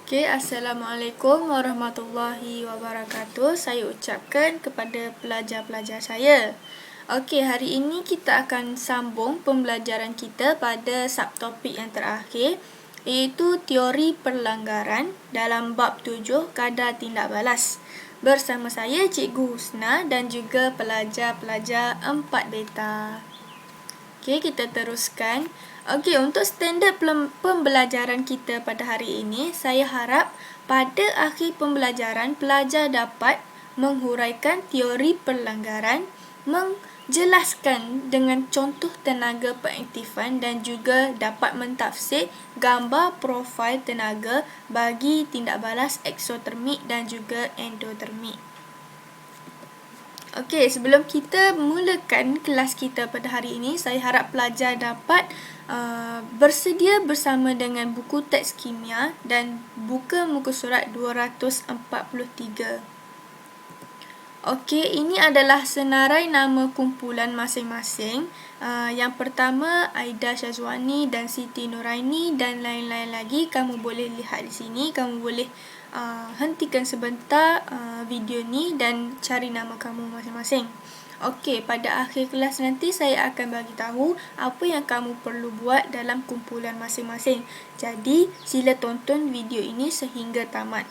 Assalamualaikum warahmatullahi wabarakatuh. Saya ucapkan kepada pelajar-pelajar saya. Hari ini kita akan sambung pembelajaran kita pada subtopik yang terakhir, iaitu teori perlanggaran dalam bab 7 kadar tindak balas. Bersama saya Cikgu Husna dan juga pelajar-pelajar 4 beta. Kita teruskan. Untuk standard pembelajaran kita pada hari ini, saya harap pada akhir pembelajaran pelajar dapat menghuraikan teori perlanggaran, menjelaskan dengan contoh tenaga pengaktifan dan juga dapat mentafsir gambar profil tenaga bagi tindak balas eksotermik dan juga endotermik. Sebelum kita mulakan kelas kita pada hari ini, saya harap pelajar dapat bersedia bersama dengan buku teks kimia dan buka muka surat 243. Ini adalah senarai nama kumpulan masing-masing. Yang pertama, Aida Syazwani dan Siti Nuraini dan lain-lain lagi. Kamu boleh lihat di sini. Kamu boleh hentikan sebentar video ni dan cari nama kamu masing-masing. Pada akhir kelas nanti saya akan bagi tahu apa yang kamu perlu buat dalam kumpulan masing-masing. Jadi, sila tonton video ini sehingga tamat.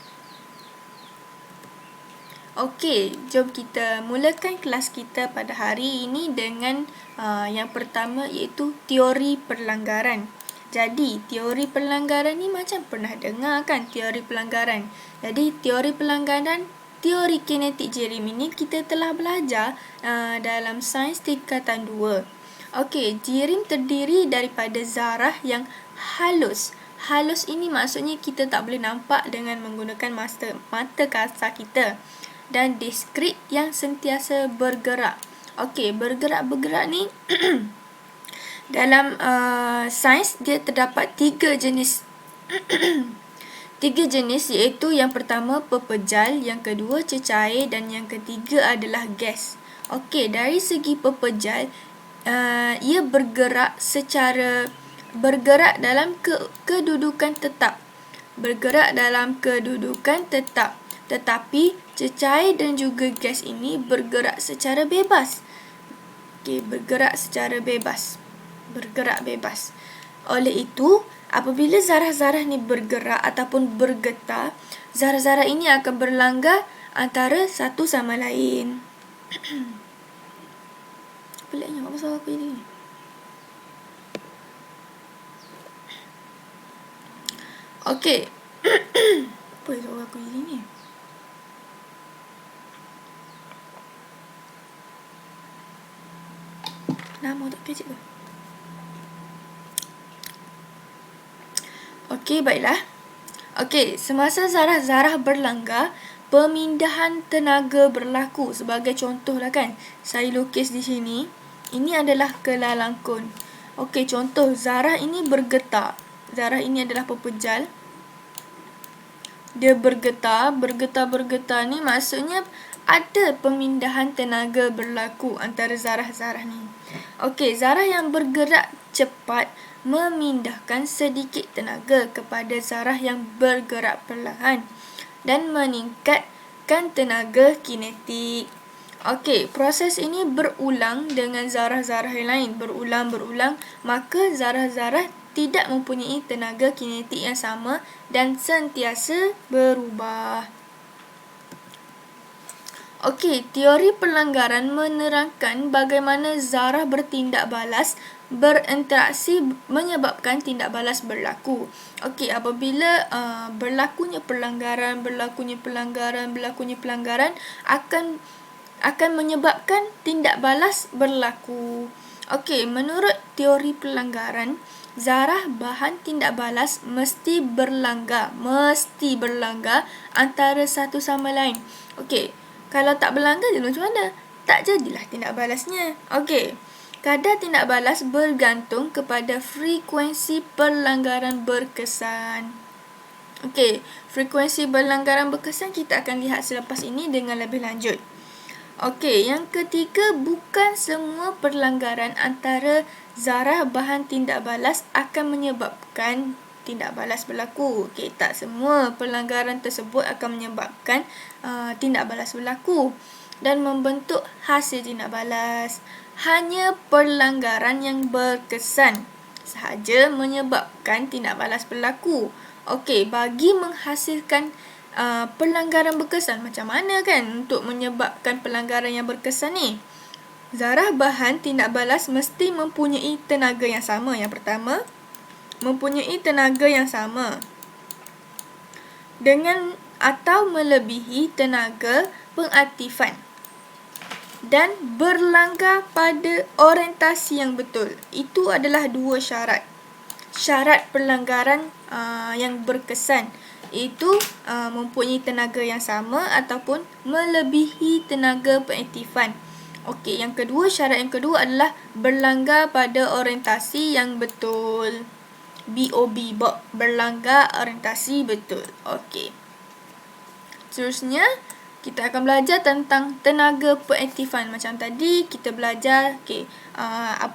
Jom kita mulakan kelas kita pada hari ini dengan yang pertama, iaitu teori perlanggaran. Jadi, teori pelanggaran ni macam pernah dengar kan, teori pelanggaran. Jadi, teori pelanggaran, teori kinetik Jirim ini kita telah belajar dalam sains tingkatan 2. Jirim terdiri daripada zarah yang halus. Halus ini maksudnya kita tak boleh nampak dengan menggunakan mata kasar kita. Dan diskrit yang sentiasa bergerak. Bergerak ni dalam sains dia terdapat 3 jenis. 3 jenis, iaitu yang pertama pepejal, yang kedua cecair dan yang ketiga adalah gas. Dari segi pepejal, ia bergerak dalam kedudukan tetap. Tetapi cecair dan juga gas ini bergerak secara bebas. Bergerak bebas. Oleh itu, apabila zarah-zarah ni bergerak ataupun bergetar, zarah-zarah ini akan berlanggar antara satu sama lain. Peliknya, apa pasal aku ini? Apa pasal aku ini ni? Nama tak kecil ke? Baiklah. Semasa zarah-zarah berlanggar, pemindahan tenaga berlaku. Sebagai contoh lah kan, saya lukis di sini. Ini adalah kelalangkun. Contoh, zarah ini bergetar. Zarah ini adalah pepejal. Dia bergetar ni maksudnya ada pemindahan tenaga berlaku antara zarah-zarah ni. Zarah yang bergerak cepat memindahkan sedikit tenaga kepada zarah yang bergerak perlahan dan meningkatkan tenaga kinetik. Proses ini berulang dengan zarah-zarah yang lain. Berulang, maka zarah-zarah tidak mempunyai tenaga kinetik yang sama dan sentiasa berubah. Teori pelanggaran menerangkan bagaimana zarah bertindak balas berinteraksi menyebabkan tindak balas berlaku. Apabila berlakunya pelanggaran akan menyebabkan tindak balas berlaku. Menurut teori pelanggaran, zarah bahan tindak balas mesti berlanggar antara satu sama lain. Kalau tak berlanggar, jadi macam mana? Tak jadilah tindak balasnya. Kadar tindak balas bergantung kepada frekuensi pelanggaran berkesan. Frekuensi pelanggaran berkesan kita akan lihat selepas ini dengan lebih lanjut. Yang ketiga, bukan semua pelanggaran antara zarah bahan tindak balas akan menyebabkan tindak balas berlaku. Okey, tak semua pelanggaran tersebut akan menyebabkan tindak balas berlaku dan membentuk hasil tindak balas. Hanya pelanggaran yang berkesan sahaja menyebabkan tindak balas berlaku. Okey, bagi menghasilkan pelanggaran berkesan, macam mana kan untuk menyebabkan pelanggaran yang berkesan ni? Zarah bahan tindak balas mesti mempunyai tenaga yang sama. Yang pertama, mempunyai tenaga yang sama dengan atau melebihi tenaga pengaktifan dan berlanggar pada orientasi yang betul. Itu adalah dua syarat. Syarat pelanggaran yang berkesan iaitu mempunyai tenaga yang sama ataupun melebihi tenaga pengaktifan. Okey, syarat yang kedua adalah berlanggar pada orientasi yang betul. BOB, berlanggar orientasi betul. Okey. Seterusnya, kita akan belajar tentang tenaga pengaktifan. Macam tadi, kita belajar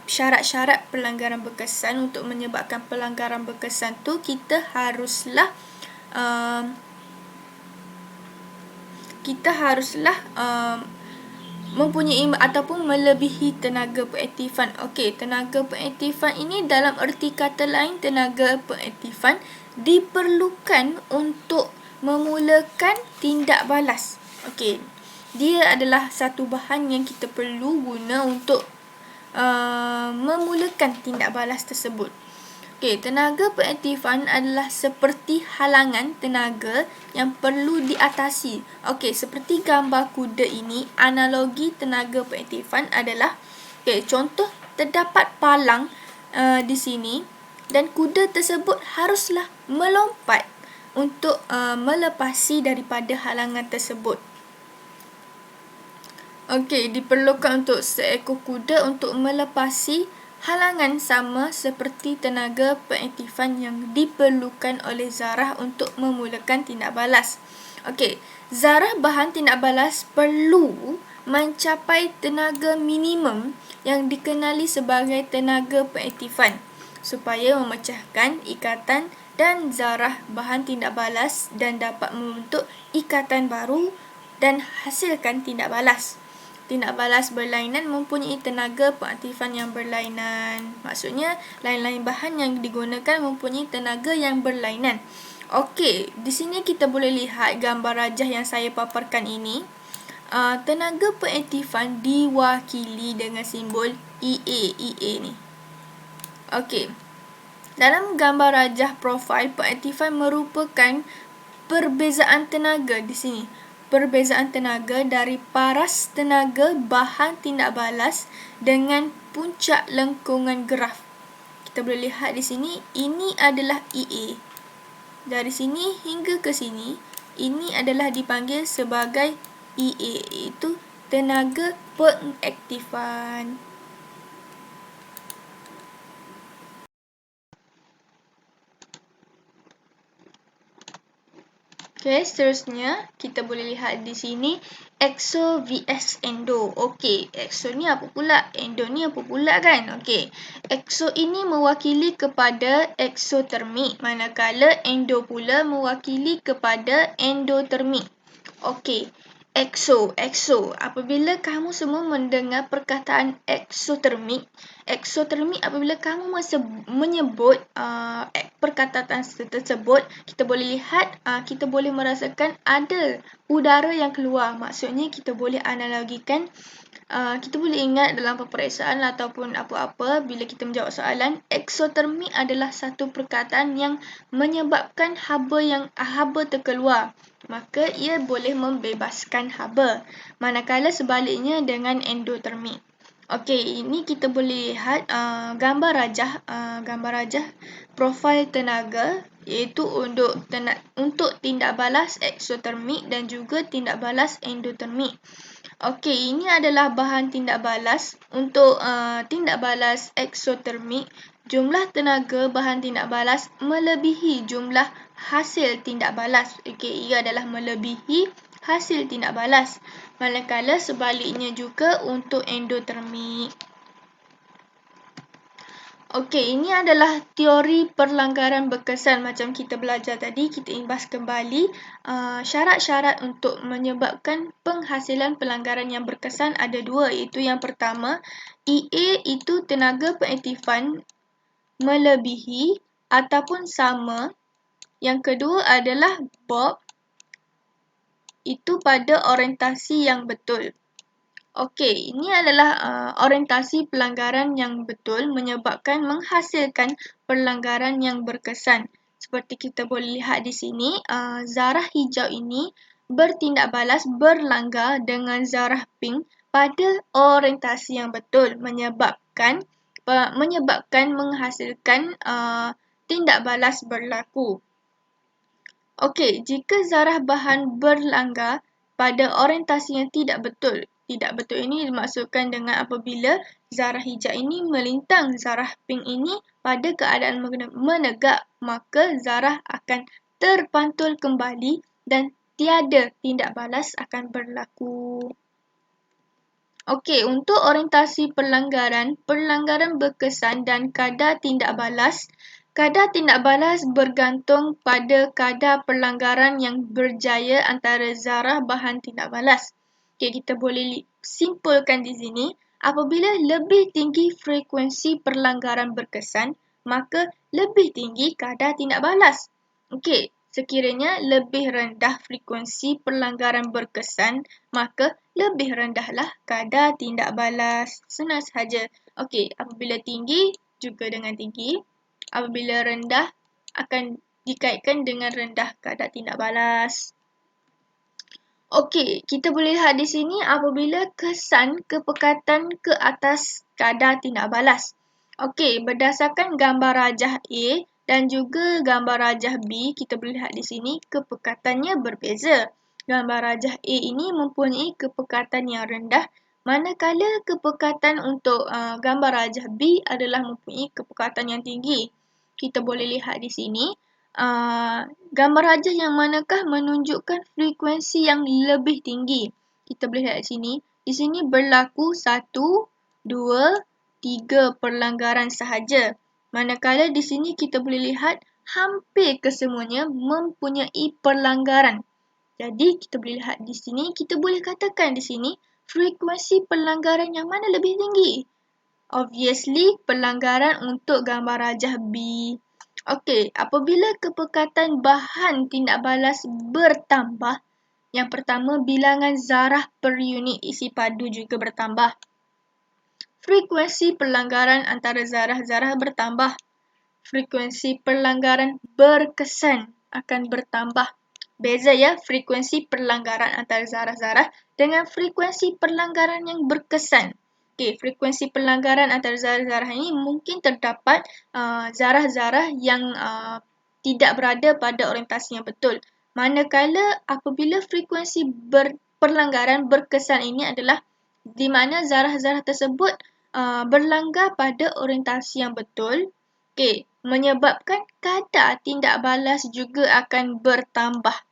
syarat-syarat pelanggaran berkesan. Untuk menyebabkan pelanggaran berkesan tu, kita haruslah mempunyai ataupun melebihi tenaga pengaktifan. Okey, tenaga pengaktifan ini dalam erti kata lain, tenaga pengaktifan diperlukan untuk memulakan tindak balas. Okey, dia adalah satu bahan yang kita perlu guna untuk memulakan tindak balas tersebut. Okey, tenaga pengaktifan adalah seperti halangan tenaga yang perlu diatasi. Okey, seperti gambar kuda ini, analogi tenaga pengaktifan adalah, contoh terdapat palang di sini dan kuda tersebut haruslah melompat untuk melepasi daripada halangan tersebut. Okey, diperlukan untuk seekor kuda untuk melepasi halangan sama seperti tenaga pengaktifan yang diperlukan oleh zarah untuk memulakan tindak balas. Okey, zarah bahan tindak balas perlu mencapai tenaga minimum yang dikenali sebagai tenaga pengaktifan supaya memecahkan ikatan dan zarah bahan tindak balas dan dapat membentuk ikatan baru dan hasilkan tindak balas. Tindak balas berlainan mempunyai tenaga pengaktifan yang berlainan. Maksudnya, lain-lain bahan yang digunakan mempunyai tenaga yang berlainan. Okey, di sini kita boleh lihat gambar rajah yang saya paparkan ini. Tenaga pengaktifan diwakili dengan simbol EA ni. Okey, dalam gambar rajah profil pengaktifan merupakan perbezaan tenaga di sini. Perbezaan tenaga dari paras tenaga bahan tindak balas dengan puncak lengkungan graf. Kita boleh lihat di sini, ini adalah EA. Dari sini hingga ke sini, ini adalah dipanggil sebagai EA, iaitu tenaga pengaktifan. Okey, seterusnya kita boleh lihat di sini exo vs endo. Okey, exo ni apa pula? Endo ni apa pula kan? Okey, exo ini mewakili kepada eksotermik, manakala endo pula mewakili kepada endotermik. Okey, exo. Apabila kamu semua mendengar perkataan eksotermik apabila kamu menyebut perkataan tersebut, kita boleh lihat, kita boleh merasakan ada udara yang keluar. Maksudnya kita boleh analogikan, kita boleh ingat dalam peperiksaan ataupun apa-apa bila kita menjawab soalan, eksotermik adalah satu perkataan yang menyebabkan haba terkeluar. Maka ia boleh membebaskan haba. Manakala sebaliknya dengan endotermik. Okey, ini kita boleh lihat gambar rajah profil tenaga, iaitu untuk tindak balas eksotermik dan juga tindak balas endotermik. Okey, ini adalah bahan tindak balas. Untuk tindak balas eksotermik, jumlah tenaga bahan tindak balas melebihi jumlah hasil tindak balas. Okey, ia adalah melebihi hasil tindak balas. Manakala sebaliknya juga untuk endotermik. Okey, ini adalah teori perlanggaran berkesan macam kita belajar tadi. Kita imbas kembali syarat-syarat untuk menyebabkan penghasilan pelanggaran yang berkesan ada dua, iaitu yang pertama, EA itu tenaga pengaktifan melebihi ataupun sama. Yang kedua adalah Bob itu pada orientasi yang betul. Okey, ini adalah orientasi pelanggaran yang betul menyebabkan menghasilkan pelanggaran yang berkesan. Seperti kita boleh lihat di sini, zarah hijau ini bertindak balas berlanggar dengan zarah pink pada orientasi yang betul menyebabkan menghasilkan tindak balas berlaku. Okey, jika zarah bahan berlanggar pada orientasi yang tidak betul. Tidak betul ini dimaksudkan dengan apabila zarah hijau ini melintang zarah pink ini pada keadaan menegak, maka zarah akan terpantul kembali dan tiada tindak balas akan berlaku. Okey, untuk orientasi pelanggaran berkesan dan kadar tindak balas. Kadar tindak balas bergantung pada kadar pelanggaran yang berjaya antara zarah bahan tindak balas. Okey, kita boleh simpulkan di sini, apabila lebih tinggi frekuensi pelanggaran berkesan, maka lebih tinggi kadar tindak balas. Okey, sekiranya lebih rendah frekuensi pelanggaran berkesan, maka lebih rendahlah kadar tindak balas. Senang sahaja. Okey, apabila tinggi juga dengan tinggi. Apabila rendah akan dikaitkan dengan rendah kadar tindak balas. Okey, kita boleh lihat di sini apabila kesan kepekatan ke atas kadar tindak balas. Okey, berdasarkan gambar rajah A dan juga gambar rajah B, kita boleh lihat di sini kepekatannya berbeza. Gambar rajah A ini mempunyai kepekatan yang rendah, manakala kepekatan untuk gambar rajah B adalah mempunyai kepekatan yang tinggi. Kita boleh lihat di sini. Gambar rajah yang manakah menunjukkan frekuensi yang lebih tinggi. Kita boleh lihat di sini. Di sini berlaku 1, 2, 3 pelanggaran sahaja. Manakala di sini kita boleh lihat hampir kesemuanya mempunyai pelanggaran. Jadi kita boleh lihat di sini, kita boleh katakan di sini frekuensi pelanggaran yang mana lebih tinggi. Obviously, pelanggaran untuk gambar rajah B. Okey, apabila kepekatan bahan tindak balas bertambah, yang pertama bilangan zarah per unit isi padu juga bertambah. Frekuensi pelanggaran antara zarah-zarah bertambah. Frekuensi pelanggaran berkesan akan bertambah. Beza ya, frekuensi pelanggaran antara zarah-zarah dengan frekuensi pelanggaran yang berkesan. Okey, frekuensi pelanggaran antara zarah-zarah ini mungkin terdapat zarah-zarah yang tidak berada pada orientasi yang betul. Manakala apabila frekuensi pelanggaran berkesan ini adalah di mana zarah-zarah tersebut berlanggar pada orientasi yang betul, okey, menyebabkan kadar tindak balas juga akan bertambah.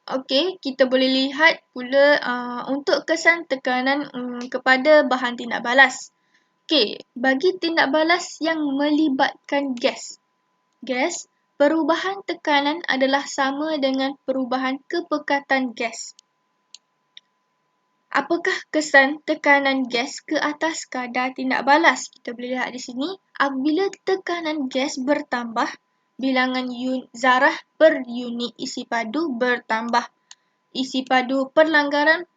Okey, kita boleh lihat pula untuk kesan tekanan kepada bahan tindak balas. Okey, bagi tindak balas yang melibatkan gas. Perubahan tekanan adalah sama dengan perubahan kepekatan gas. Apakah kesan tekanan gas ke atas kadar tindak balas? Kita boleh lihat di sini, apabila tekanan gas bertambah, bilangan zarah per unit isi padu bertambah. Isi padu pelanggaran,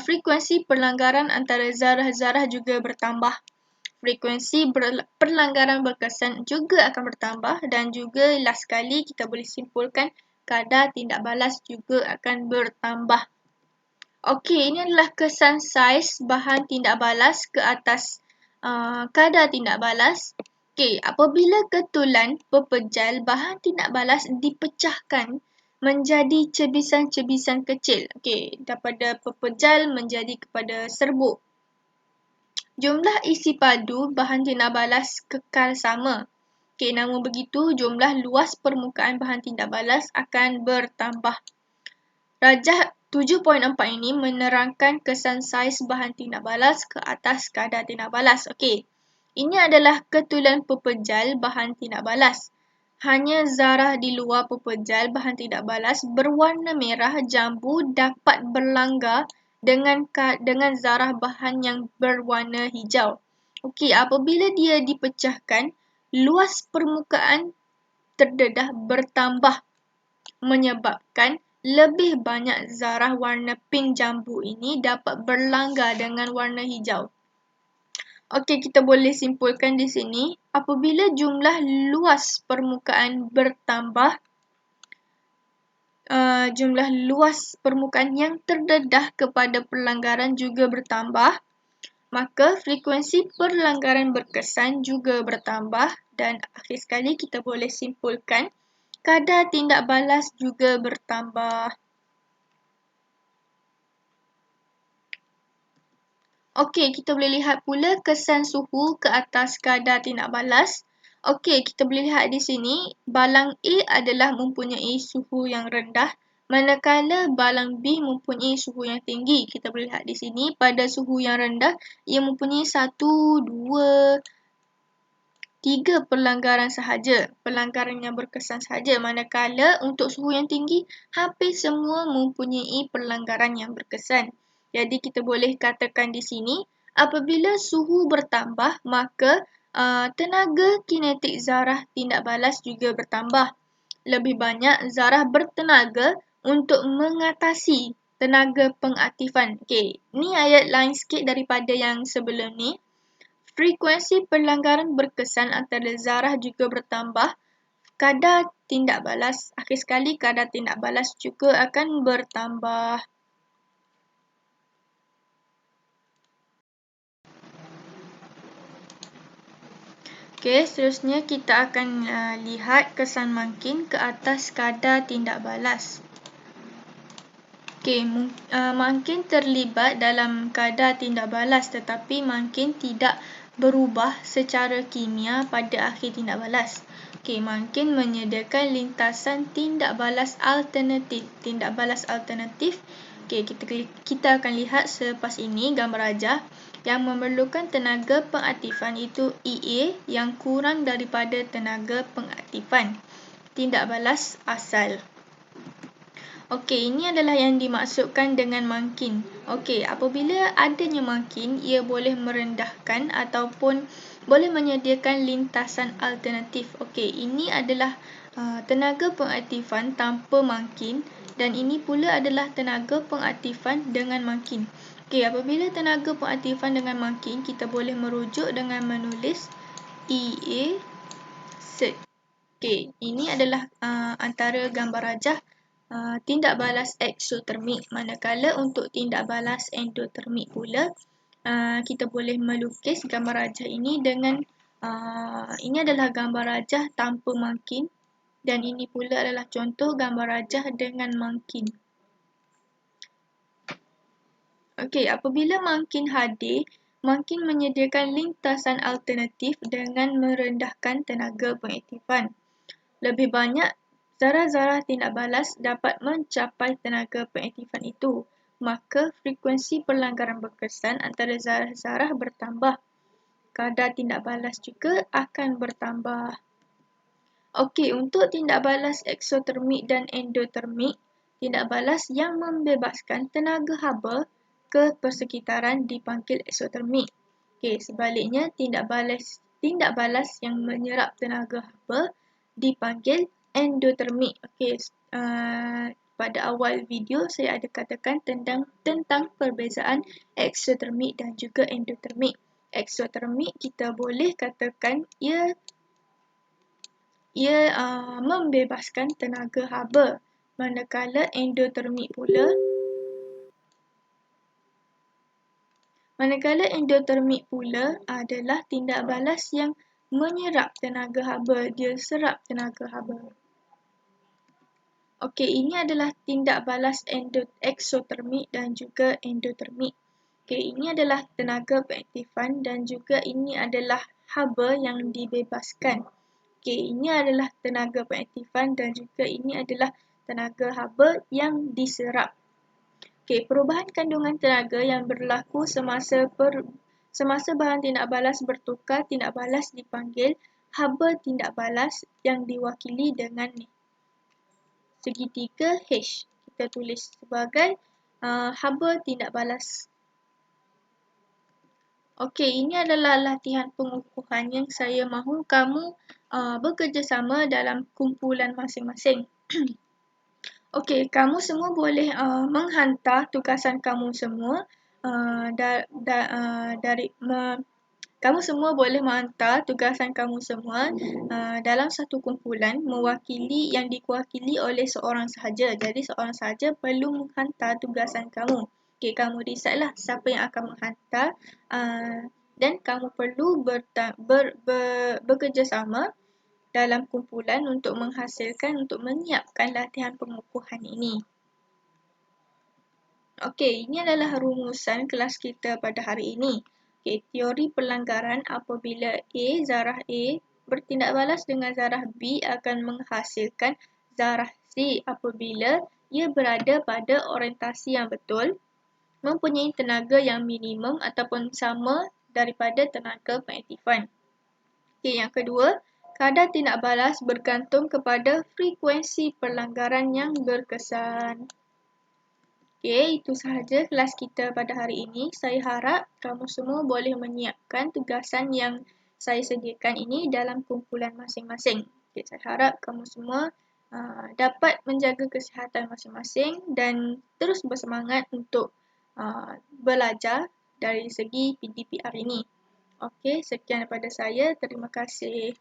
frekuensi pelanggaran antara zarah-zarah juga bertambah. Frekuensi pelanggaran berkesan juga akan bertambah dan juga last sekali kita boleh simpulkan kadar tindak balas juga akan bertambah. Okey, ini adalah kesan saiz bahan tindak balas ke atas kadar tindak balas. Okey, apabila ketulan pepejal bahan tindak balas dipecahkan menjadi cebisan-cebisan kecil. Okey, daripada pepejal menjadi kepada serbuk. Jumlah isi padu bahan tindak balas kekal sama. Okey, namun begitu jumlah luas permukaan bahan tindak balas akan bertambah. Rajah 7.4 ini menerangkan kesan saiz bahan tindak balas ke atas kadar tindak balas. Okey, Ini adalah ketulan pepejal bahan tindak balas. Hanya zarah di luar pepejal bahan tindak balas berwarna merah jambu dapat berlanggar dengan zarah bahan yang berwarna hijau. Okey, apabila dia dipecahkan, luas permukaan terdedah bertambah menyebabkan lebih banyak zarah warna pink jambu ini dapat berlanggar dengan warna hijau. Okey, kita boleh simpulkan di sini, apabila jumlah luas permukaan bertambah, jumlah luas permukaan yang terdedah kepada pelanggaran juga bertambah, maka frekuensi pelanggaran berkesan juga bertambah dan akhir sekali kita boleh simpulkan kadar tindak balas juga bertambah. Okey, kita boleh lihat pula kesan suhu ke atas kadar tindak balas. Okey, kita boleh lihat di sini, balang A adalah mempunyai suhu yang rendah, manakala balang B mempunyai suhu yang tinggi. Kita boleh lihat di sini, pada suhu yang rendah, ia mempunyai 1, 2, 3 pelanggaran sahaja, pelanggaran yang berkesan sahaja, manakala untuk suhu yang tinggi, hampir semua mempunyai pelanggaran yang berkesan. Jadi kita boleh katakan di sini, apabila suhu bertambah, maka tenaga kinetik zarah tindak balas juga bertambah. Lebih banyak zarah bertenaga untuk mengatasi tenaga pengaktifan. Okey, ni ayat lain sikit daripada yang sebelum ni. Frekuensi pelanggaran berkesan antara zarah juga bertambah. Kadar tindak balas, akhir sekali kadar tindak balas juga akan bertambah. Okey, seterusnya kita akan lihat kesan makin ke atas kadar tindak balas. Okey, makin terlibat dalam kadar tindak balas tetapi makin tidak berubah secara kimia pada akhir tindak balas. Okey, makin menyediakan lintasan tindak balas alternatif. Tindak balas alternatif, okey, kita akan lihat selepas ini gambar rajah yang memerlukan tenaga pengaktifan itu EA yang kurang daripada tenaga pengaktifan tindak balas asal. Okey, ini adalah yang dimaksudkan dengan makin. Okey, apabila adanya makin, ia boleh merendahkan ataupun boleh menyediakan lintasan alternatif. Okey, ini adalah tenaga pengaktifan tanpa makin dan ini pula adalah tenaga pengaktifan dengan makin. Okey, apabila tenaga pengaktifan dengan makin, kita boleh merujuk dengan menulis EA set. Okey, ini adalah antara gambar rajah tindak balas eksotermik, manakala untuk tindak balas endotermik pula kita boleh melukis gambar rajah ini dengan ini adalah gambar rajah tanpa makin dan ini pula adalah contoh gambar rajah dengan makin. Okey, apabila makin hadir, makin menyediakan lintasan alternatif dengan merendahkan tenaga pengaktifan. Lebih banyak zarah-zarah tindak balas dapat mencapai tenaga pengaktifan itu, maka frekuensi pelanggaran berkesan antara zarah-zarah bertambah. Kadar tindak balas juga akan bertambah. Okey, untuk tindak balas eksotermik dan endotermik, tindak balas yang membebaskan tenaga haba ke persekitaran dipanggil eksotermik. Okey, sebaliknya tindak balas yang menyerap tenaga haba dipanggil endotermik. Okey, pada awal video saya ada katakan tentang perbezaan eksotermik dan juga endotermik. Eksotermik kita boleh katakan ia membebaskan tenaga haba, manakala endotermik pula adalah tindak balas yang menyerap tenaga haba, dia serap tenaga haba. Okey, ini adalah tindak balas eksotermik dan juga endotermik. Okey, ini adalah tenaga pengaktifan dan juga ini adalah haba yang dibebaskan. Okey, ini adalah tenaga pengaktifan dan juga ini adalah tenaga haba yang diserap. Okey, perubahan kandungan tenaga yang berlaku semasa Semasa bahan tindak balas bertukar, tindak balas dipanggil haba tindak balas yang diwakili dengan segitiga H. Kita tulis sebagai haba tindak balas. Okey, ini adalah latihan pengukuhan yang saya mahu kamu bekerjasama dalam kumpulan masing-masing. Okey, kamu semua boleh menghantar tugasan kamu semua kamu semua boleh menghantar tugasan kamu semua dalam satu kumpulan yang diwakili oleh seorang sahaja. Jadi seorang sahaja perlu menghantar tugasan kamu. Okey, kamu decide lah siapa yang akan menghantar dan kamu perlu bekerjasama dalam kumpulan untuk menyiapkan latihan pengukuhan ini. Okey, ini adalah rumusan kelas kita pada hari ini. Okey, teori pelanggaran apabila zarah A bertindak balas dengan zarah B akan menghasilkan zarah C apabila ia berada pada orientasi yang betul, mempunyai tenaga yang minimum ataupun sama daripada tenaga pengaktifan. Okey, yang kedua, kadar tindak balas bergantung kepada frekuensi pelanggaran yang berkesan. Okey, itu sahaja kelas kita pada hari ini. Saya harap kamu semua boleh menyiapkan tugasan yang saya sediakan ini dalam kumpulan masing-masing. Okey, saya harap kamu semua dapat menjaga kesihatan masing-masing dan terus bersemangat untuk belajar dari segi PDPR ini. Okey, sekian daripada saya. Terima kasih.